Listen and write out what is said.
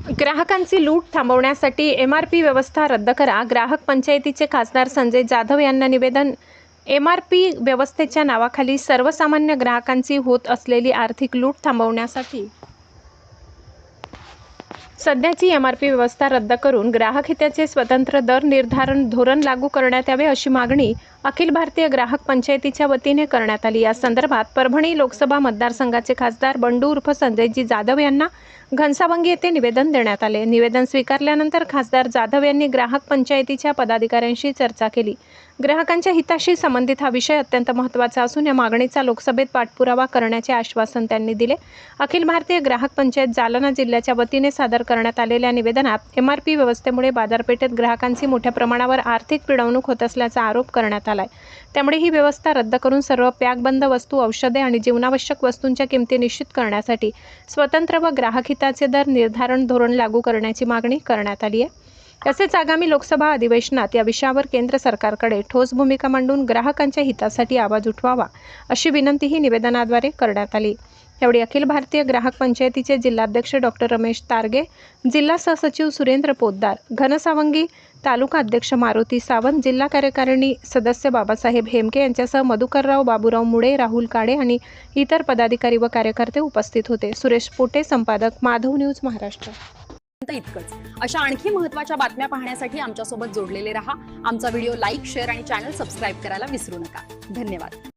ग्राहकांची लूट थांबवण्यासाठी एमआरपी व्यवस्था रद्द करा. ग्राहक पंचायतीचे खासदार संजय जाधव यांना निवेदन. एमआरपी व्यवस्थेच्या नावाखाली सर्वसामान्य ग्राहकांची होत असलेली आर्थिक लूट थांबवण्यासाठी सध्याची एमआरपी व्यवस्था रद्द करून ग्राहक हिताचे स्वतंत्र दर निर्धारण धोरण लागू करण्यात यावे अशी मागणी अखिल भारतीय ग्राहक पंचायतीच्या वतीने करण्यात आली. या संदर्भात परभणी लोकसभा मतदारसंघाचे खासदार बंडू उर्फ संजयजी जाधव यांना घनसावंगी येथे निवेदन देण्यात आले. निवेदन स्वीकारल्यानंतर खासदार जाधव यांनी ग्राहक पंचायतीच्या पदाधिकाऱ्यांशी चर्चा केली. ग्राहकांच्या हिताशी संबंधित हा विषय अत्यंत महत्त्वाचा असून या मागणीचा लोकसभेत पाठपुरावा करण्याचे आश्वासन त्यांनी दिले. अखिल भारतीय ग्राहक पंचायत जालना जिल्ह्याच्या वतीने सादर करण्यात आलेल्या निवेदनात एमआरपी व्यवस्थेमुळे बाजारपेठेत ग्राहकांची मोठ्या प्रमाणावर आर्थिक पिळवणूक होत असल्याचा आरोप करण्यात आलाय. त्यामुळे ही व्यवस्था रद्द करून सर्व पॅकबंद वस्तू, औषधे आणि जीवनावश्यक वस्तूंच्या किमती निश्चित करण्यासाठी स्वतंत्र व ग्राहक हिताचे दर निर्धारण धोरण लागू करण्याची मागणी करण्यात आली आहे. तसेच आगामी लोकसभा अधिवेशनात या विषयावर केंद्र सरकारकडे ठोस भूमिका मांडून ग्राहकांच्या हितासाठी आवाज उठवावा अशी विनंतीही निवेदनाद्वारे करण्यात आली. यावेळी अखिल भारतीय ग्राहक पंचायतीचे जिल्हाध्यक्ष डॉक्टर रमेश तारगे, जिल्हा सहसचिव सुरेंद्र पोद्दार, घनसावंगी तालुका अध्यक्ष मारुती सावंत, जिल्हा कार्यकारिणी सदस्य बाबासाहेब हेमके यांच्यासह मधुकरराव बाबूराव मुळे, राहुल काळे आणि इतर पदाधिकारी व कार्यकर्ते उपस्थित होते. सुरेश पोटे, संपादक, माधव न्यूज, महाराष्ट्र. इतकंच. अशा आणखी महत्त्वाच्या बातम्या पाहण्यासाठी आमच्यासोबत जोडलेले रहा. आमचा व्हिडिओ लाईक, शेअर आणि चॅनल सबस्क्राईब करायला विसरू नका. धन्यवाद.